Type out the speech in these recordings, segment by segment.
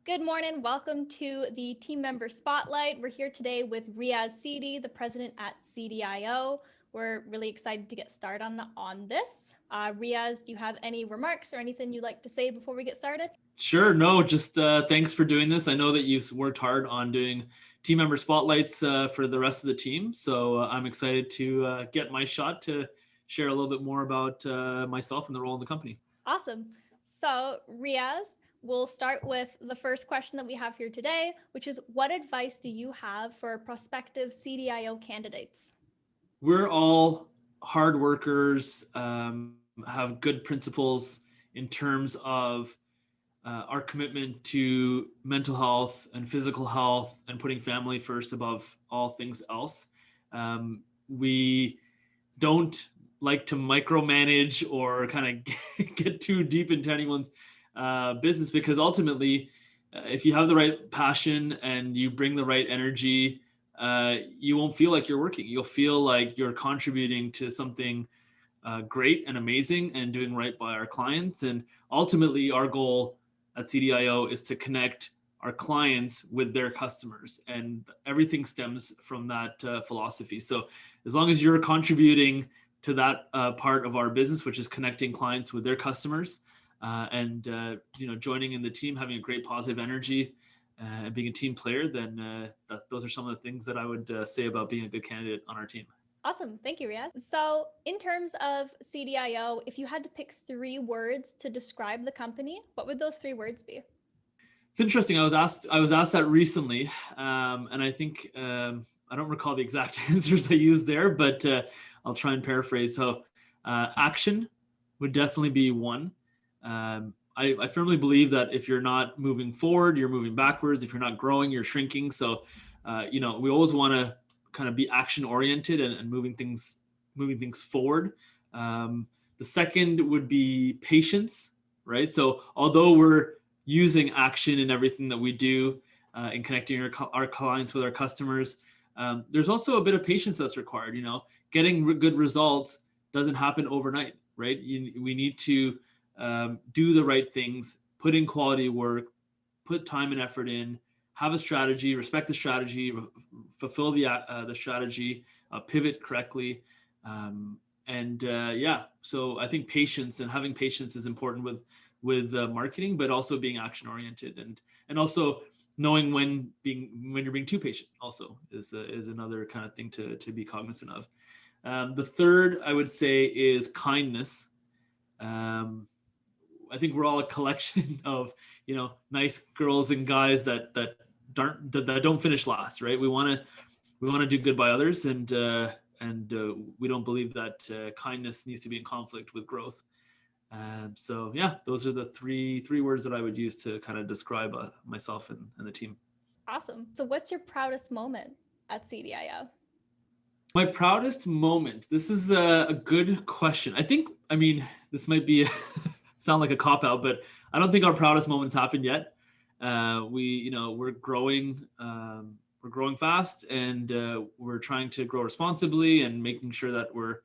Good morning. Welcome to the Team Member Spotlight. We're here today with Riaz Sidi, the president at Cdio. We're really excited to get started on this. Riaz, do you have any remarks or anything you'd like to say before we get started? Sure. No, just thanks for doing this. I know that you've worked hard on doing team member spotlights for the rest of the team. So I'm excited to get my shot to share a little bit more about myself and the role in the company. Awesome. So, Riaz, we'll start with the first question that we have here today, which is what advice do you have for prospective Cdio candidates? We're all hard workers, have good principles in terms of our commitment to mental health and physical health and putting family first above all things else. We don't like to micromanage or kind of get too deep into anyone's business because ultimately, if you have the right passion and you bring the right energy, you won't feel like you're working. You'll feel like you're contributing to something great and amazing and doing right by our clients. And ultimately, our goal at Cdio is to connect our clients with their customers, and everything stems from that philosophy. So, as long as you're contributing to that part of our business, which is connecting clients with their customers, and joining in the team, having a great positive energy, and being a team player, then those are some of the things that I would say about being a good candidate on our team. Awesome. Thank you, Riaz. So, in terms of Cdio, if you had to pick 3 words to describe the company, what would those 3 words be? It's interesting. I was asked that recently, and I think I don't recall the exact answers I used there, but I'll try and paraphrase. So, action would definitely be one. I firmly believe that if you're not moving forward, you're moving backwards. If you're not growing, you're shrinking. So, we always want to kind of be action oriented and moving things forward. The second would be patience, right? So, although we're using action in everything that we do in connecting our clients with our customers, there's also a bit of patience that's required. Getting good results doesn't happen overnight, right? We need to do the right things, put in quality work, put time and effort in, have a strategy, respect the strategy, fulfill the strategy, pivot correctly. So I think patience and having patience is important with marketing, but also being action oriented and also knowing when you're being too patient also is another kind of thing to be cognizant of. The third I would say is kindness. I think we're all a collection of nice girls and guys that don't finish last, right? We want to do good by others, and we don't believe that kindness needs to be in conflict with growth. So yeah, those are the three words that I would use to kind of describe myself and the team. Awesome. So, what's your proudest moment at CDIO? My proudest moment. This is a good question. I mean, this might be sound like a cop out, but I don't think our proudest moments happened yet. We're growing. We're growing fast, and we're trying to grow responsibly and making sure that we're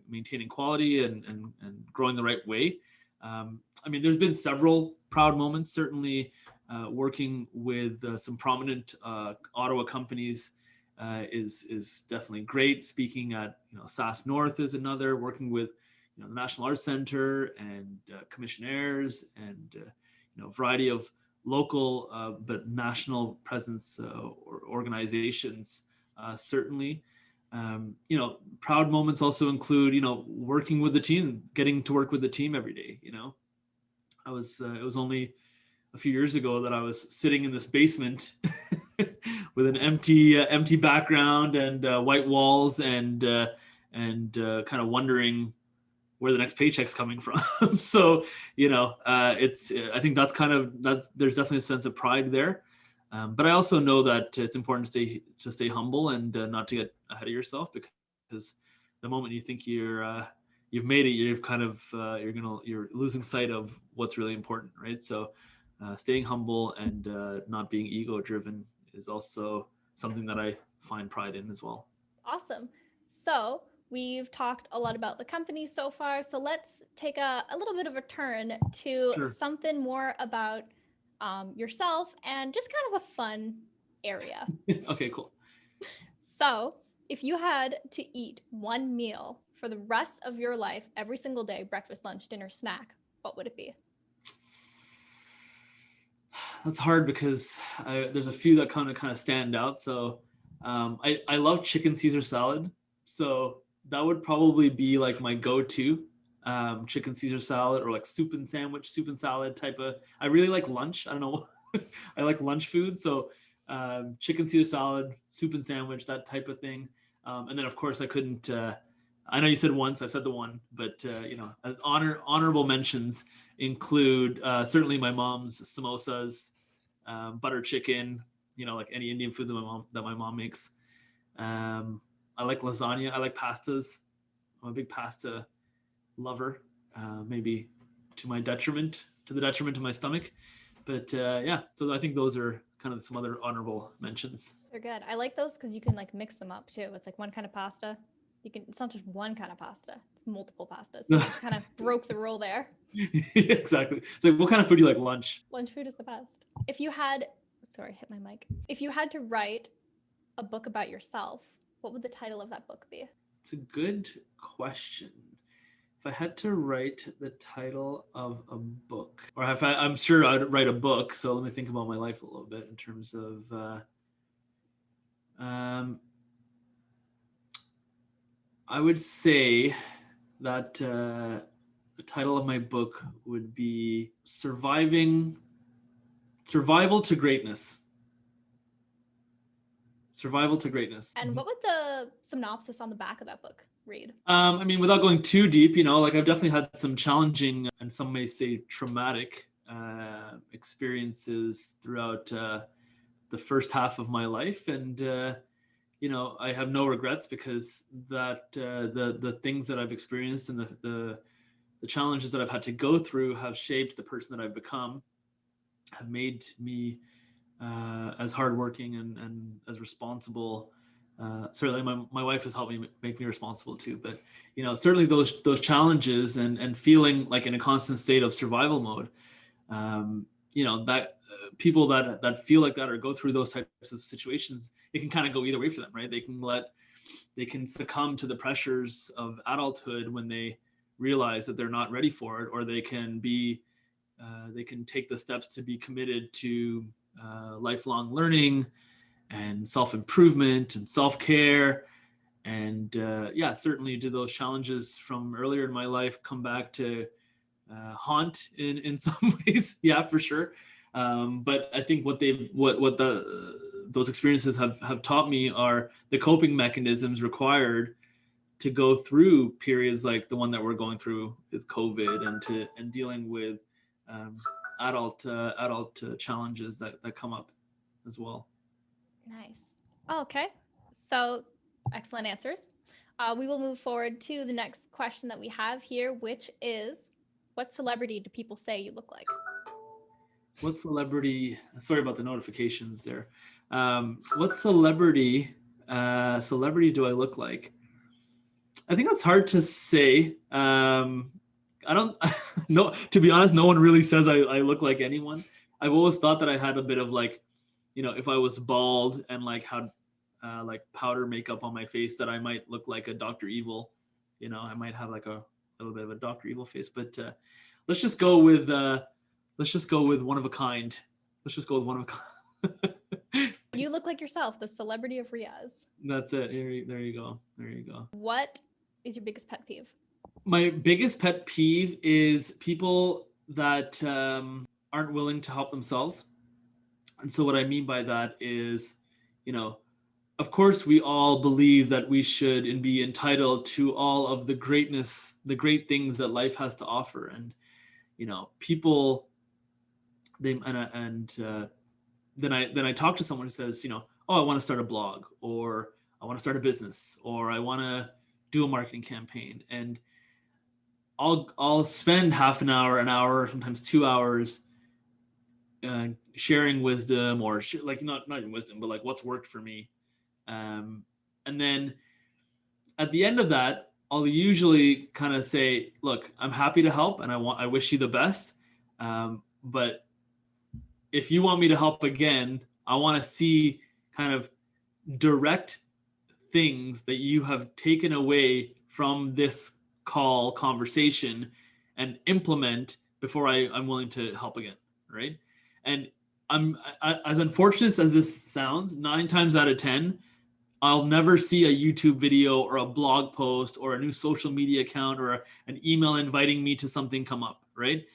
maintaining quality and growing the right way. I mean, there's been several proud moments. Certainly, working with some prominent Ottawa companies is definitely great. Speaking at SAS North is another. Working with the National Arts Center and commissionaires and a variety of local but national presence or organizations. Certainly, proud moments also include working with the team, getting to work with the team every day. It was only a few years ago that I was sitting in this basement with an empty background and white walls and kind of wondering where the next paycheck's coming from. So it's I think that's there's definitely a sense of pride there. But I also know that it's important to stay humble and not to get ahead of yourself, because the moment you think you've made it, you're losing sight of what's really important, right? So staying humble and not being ego driven is also something that I find pride in as well. Awesome. So, we've talked a lot about the company so far. So, let's take a little bit of a turn to Sure. something more about yourself, and just kind of a fun area. Okay, cool. So, if you had to eat one meal for the rest of your life, every single day, breakfast, lunch, dinner, snack, what would it be? That's hard because there's a few that kind of stand out. So I love chicken Caesar salad. So that would probably be like my go-to, chicken Caesar salad, or like soup and sandwich, soup and salad type of. I really like lunch. I don't know. I like lunch food. So chicken Caesar salad, soup and sandwich, that type of thing. And then of course I couldn't. I know you said one, so I said the one, but honorable mentions include certainly my mom's samosas, butter chicken, like any Indian food that my mom makes. I like lasagna. I like pastas. I'm a big pasta lover. Maybe to the detriment of my stomach. But yeah, so I think those are kind of some other honorable mentions. They're good. I like those because you can like mix them up too. It's like one kind of pasta. It's not just one kind of pasta. It's multiple pastas. So you kind of broke the rule there. Exactly. So what kind of food do you like lunch? Lunch food is the best. Sorry, hit my mic. If you had to write a book about yourself, what would the title of that book be? It's a good question. If I had to write the title of a book, or I'm sure I'd write a book. So let me think about my life a little bit in terms of, I would say that the title of my book would be Survival to Greatness. Survival to Greatness. And what would the synopsis on the back of that book read? I mean, without going too deep, like I've definitely had some challenging and some may say traumatic experiences throughout the first half of my life. And, I have no regrets because that the things that I've experienced and the challenges that I've had to go through have shaped the person that I've become, have made me as hardworking and as responsible. Certainly my wife has helped me make me responsible too, but certainly those challenges and feeling like in a constant state of survival mode, that people that feel like that or go through those types of situations, it can kind of go either way for them, right? They can succumb to the pressures of adulthood when they realize that they're not ready for it, or they can take the steps to be committed to lifelong learning and self-improvement and self-care. And certainly do those challenges from earlier in my life come back to haunt in some ways? Yeah, for sure. But I think those experiences have taught me are the coping mechanisms required to go through periods like the one that we're going through with COVID, and dealing with adult challenges that come up as well. Nice. Okay. So excellent answers. We will move forward to the next question that we have here, which is, what celebrity do people say you look like? What celebrity? Sorry about the notifications there. What celebrity do I look like? I think that's hard to say. I don't no, to be honest, no one really says I look like anyone. I've always thought that I had a bit of like, if I was bald and like had like powder makeup on my face, that I might look like a Dr. Evil. I might have like a little bit of a Dr. Evil face, but let's just go with one of a kind. Let's just go with one of a kind. You look like yourself, the celebrity of Riaz. That's it. There you go. There you go. What is your biggest pet peeve? My biggest pet peeve is people that aren't willing to help themselves. And so what I mean by that is, of course, we all believe that we should and be entitled to all of the great things that life has to offer. And, people, then I talk to someone who says, oh, I want to start a blog, or I want to start a business, or I want to do a marketing campaign. And I'll spend half an hour, sometimes 2 hours sharing wisdom, or like not even wisdom, but like what's worked for me. And then at the end of that, I'll usually kind of say, look, I'm happy to help and I wish you the best. But if you want me to help again, I want to see kind of direct things that you have taken away from this call conversation and implement before I'm willing to help again, right? And as unfortunate as this sounds, 9 times out of 10, I'll never see a YouTube video or a blog post or a new social media account or an email inviting me to something come up, right?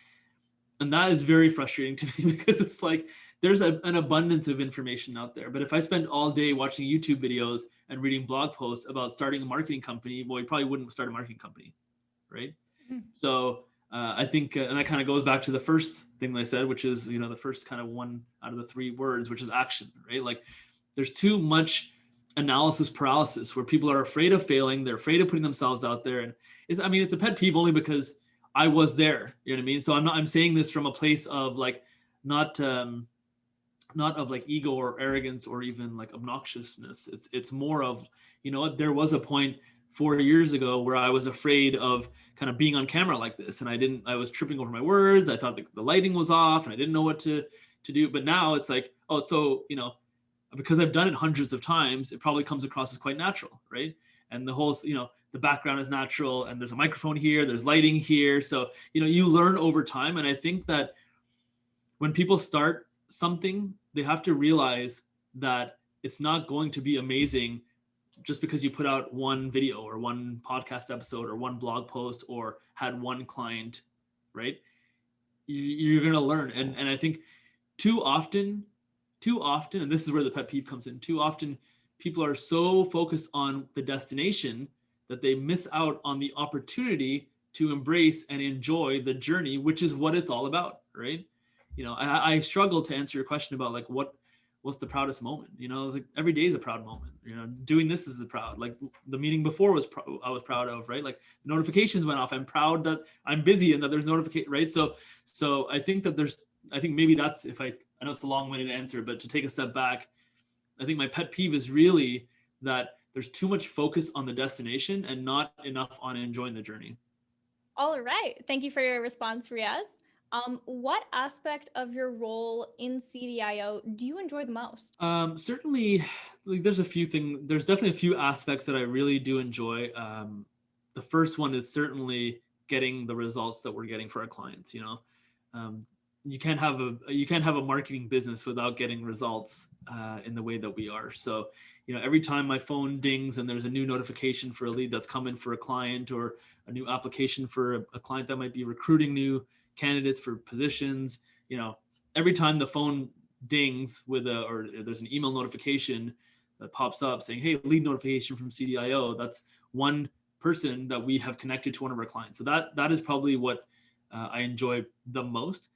And that is very frustrating to me because it's like there's an abundance of information out there. But if I spend all day watching YouTube videos and reading blog posts about starting a marketing company, well, you probably wouldn't start a marketing company, right? Mhm. So I think, and that kind of goes back to the first thing that I said, which is, the first kind of one out of the 3 words, which is action, right? Like there's too much analysis paralysis where people are afraid of failing. They're afraid of putting themselves out there. And it's a pet peeve only because I was there, you know what I mean? So I'm saying this from a place of like, not, not of like ego or arrogance or even like obnoxiousness. It's more of, there was a point 4 years ago where I was afraid of kind of being on camera like this, and I was tripping over my words. I thought the lighting was off, and I didn't know what to do. But now it's like, oh, so because I've done it hundreds of times, it probably comes across as quite natural, right? And the whole, the background is natural, and there's a microphone here, there's lighting here, so you learn over time. And I think that when people start something, they have to realize that it's not going to be amazing just because you put out one video or one podcast episode or one blog post or had one client, right? You're going to learn. And I think too often, and this is where the pet peeve comes in, too often people are so focused on the destination that they miss out on the opportunity to embrace and enjoy the journey, which is what it's all about, right? I struggle to answer your question about like what's the proudest moment. It's like every day is a proud moment. Doing this is a proud. Like the meeting before I was proud of, right? Like the notifications went off. I'm proud that I'm busy and that there's notification, right? So I think that I think maybe that's, I know it's a long-winded answer, but to take a step back, I think my pet peeve is really that there's too much focus on the destination and not enough on enjoying the journey. All right. Thank you for your response, Riaz. What aspect of your role in Cdio do you enjoy the most? Certainly, like there's definitely a few aspects that I really do enjoy. The first one is certainly getting the results that we're getting for our clients. Um, you can't have a marketing business without getting results in the way that we are. So, every time my phone dings and there's a new notification for a lead that's coming for a client or a new application for a client that might be recruiting new candidates for positions, every time the phone dings or there's an email notification that pops up saying, hey, lead notification from Cdio, that's one person that we have connected to one of our clients. So that is probably what I enjoy the most.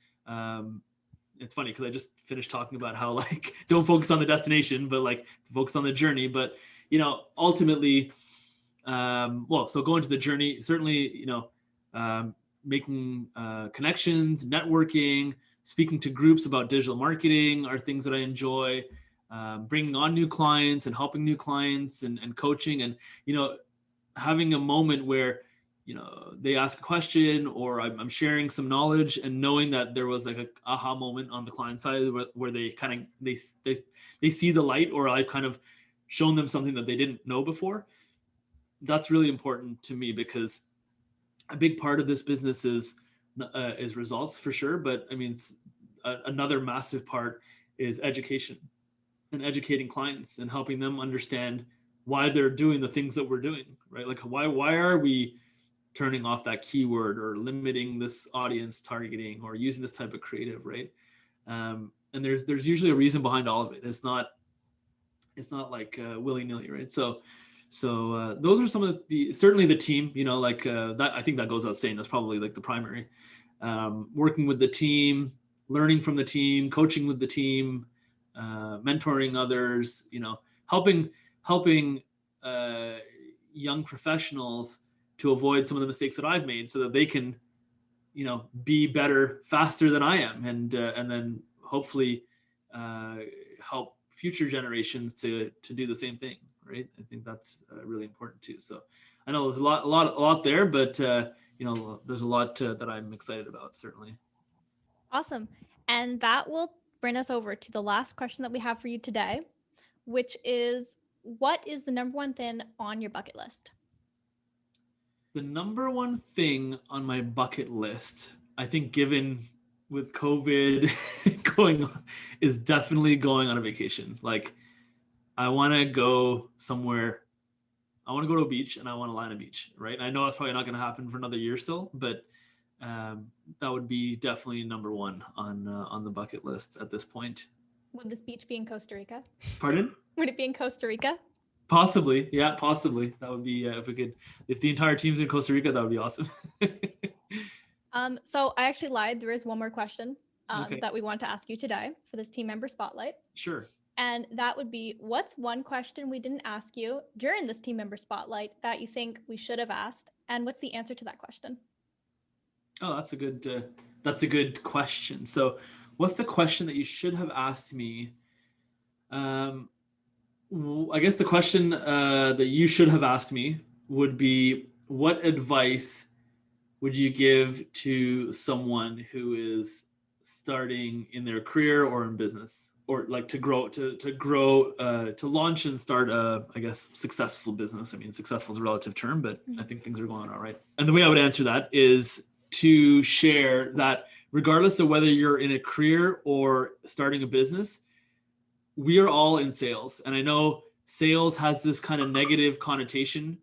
It's funny because I just finished talking about how like don't focus on the destination, but like focus on the journey. But ultimately, so going to the journey, certainly, making connections, networking, speaking to groups about digital marketing are things that I enjoy. Bringing on new clients and helping new clients and coaching, and having a moment where they ask a question or I'm sharing some knowledge and knowing that there was like a aha moment on the client side where they kind of they see the light, or I've kind of shown them something that they didn't know before. That's really important to me because a big part of this business is results for sure, but another massive part is education and educating clients and helping them understand why they're doing the things that we're doing, right? Like why are we turning off that keyword or limiting this audience targeting or using this type of creative, right? And there's usually a reason behind all of it. It's not like willy-nilly, right? So those are some of certainly the team, that I think that goes without saying. That's probably like the primary. Working with the team, learning from the team, coaching with the team, mentoring others, helping young professionals to avoid some of the mistakes that I've made so that they can, be better faster than I am, and then hopefully help future generations to do the same thing, right? I think that's really important too. So I know there's a lot there, but there's a lot that I'm excited about, certainly. Awesome. And that will bring us over to the last question that we have for you today, which is, what is the number one thing on your bucket list? The number one thing on my bucket list, I think, given with COVID going on, is definitely going on a vacation. Like, I want to go somewhere. I want to go to a beach and I want to lie on a beach, right? And I know that's probably not going to happen for another year still, but that would be definitely number one on the bucket list at this point. Would this beach be in Costa Rica? Pardon? Would it be in Costa Rica? Possibly, yeah, possibly. That would be if the entire team's in Costa Rica, that would be awesome. So I actually lied. There is one more question Okay. that we want to ask you today for this team member spotlight. Sure. And that would be, what's one question we didn't ask you during this team member spotlight that you think we should have asked? And what's the answer to that question? Oh, that's a good question. So, what's the question that you should have asked me? I guess the question that you should have asked me would be, what advice would you give to someone who is starting in their career or in business, or like to grow, to launch and start I guess, successful business? I mean, successful is a relative term, but I think things are going all right. And the way I would answer that is to share that regardless of whether you're in a career or starting a business, we are all in sales. And I know sales has this kind of negative connotation.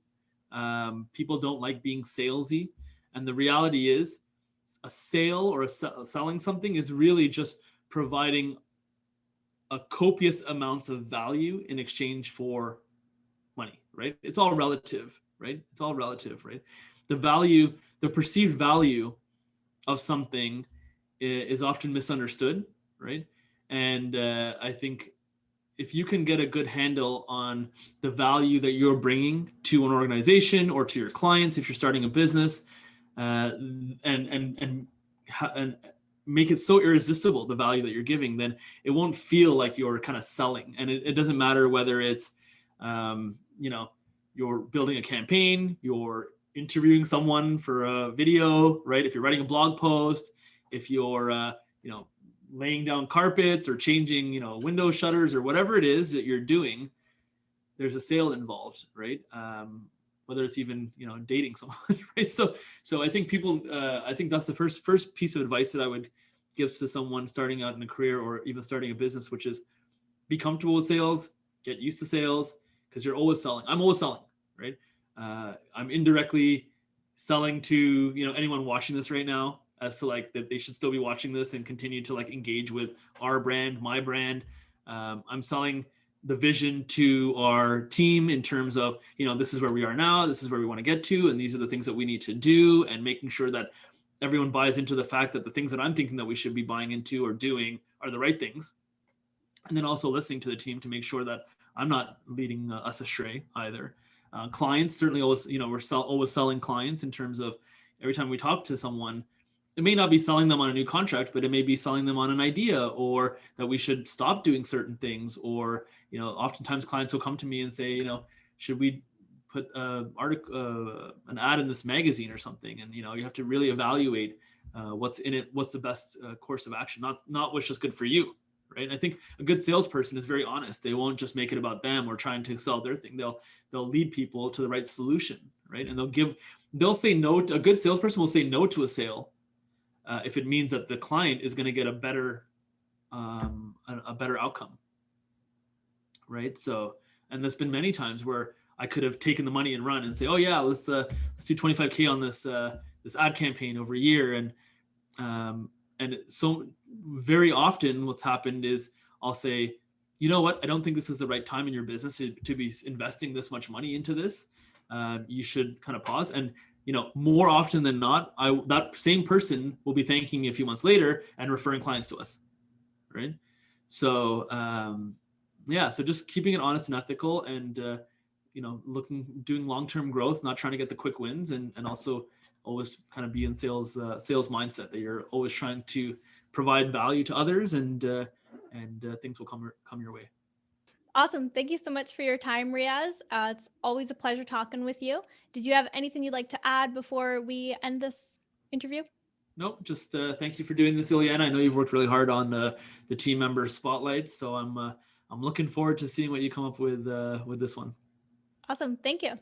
People don't like being salesy. And the reality is, a sale or selling something is really just providing a copious amounts of value in exchange for money, right? It's all relative, right? It's all relative, right? The perceived value of something is often misunderstood, right? And I think if you can get a good handle on the value that you're bringing to an organization or to your clients, if you're starting a business, and make it so irresistible, the value that you're giving, then it won't feel like you're kind of selling. And it doesn't matter whether it's, you're building a campaign, you're interviewing someone for a video, right? If you're writing a blog post, if you're, laying down carpets or changing, window shutters or whatever it is that you're doing, there's a sale involved, right? Whether it's even, dating someone, right? So I think I think that's the first piece of advice that I would give to someone starting out in a career or even starting a business, which is be comfortable with sales, get used to sales, because you're always selling. I'm always selling, right? I'm indirectly selling to, anyone watching this right now, as to like that they should still be watching this and continue to like engage with our brand, my brand. I'm selling the vision to our team in terms of, this is where we are now, this is where we want to get to, and these are the things that we need to do, and making sure that everyone buys into the fact that the things that I'm thinking that we should be buying into or doing are the right things. And then also listening to the team to make sure that I'm not leading us astray either. Clients, certainly always, we're always selling clients in terms of every time we talk to someone, it may not be selling them on a new contract, but it may be selling them on an idea, or that we should stop doing certain things. Or, oftentimes clients will come to me and say, should we put an ad in this magazine or something? And, you have to really evaluate what's in it, what's the best course of action, not what's just good for you, right? And I think a good salesperson is very honest. They won't just make it about them or trying to sell their thing. They'll lead people to the right solution, right? And they'll say no. A good salesperson will say no to a sale if it means that the client is going to get a better outcome, right? So, and there's been many times where I could have taken the money and run and say, oh yeah, let's do 25K on this ad campaign over a year, and so very often what's happened is I'll say, you know what, I don't think this is the right time in your business to be investing this much money into this. You should kind of pause. And more often than not, that same person will be thanking me a few months later and referring clients to us, right? So so just keeping it honest and ethical, and doing long-term growth, not trying to get the quick wins, and also always kind of be in sales mindset, that you're always trying to provide value to others, and things will come your way. Awesome. Thank you so much for your time, Riaz. It's always a pleasure talking with you. Did you have anything you'd like to add before we end this interview? Nope, just thank you for doing this, Ileana. I know you've worked really hard on the team member spotlight, so I'm looking forward to seeing what you come up with this one. Awesome. Thank you.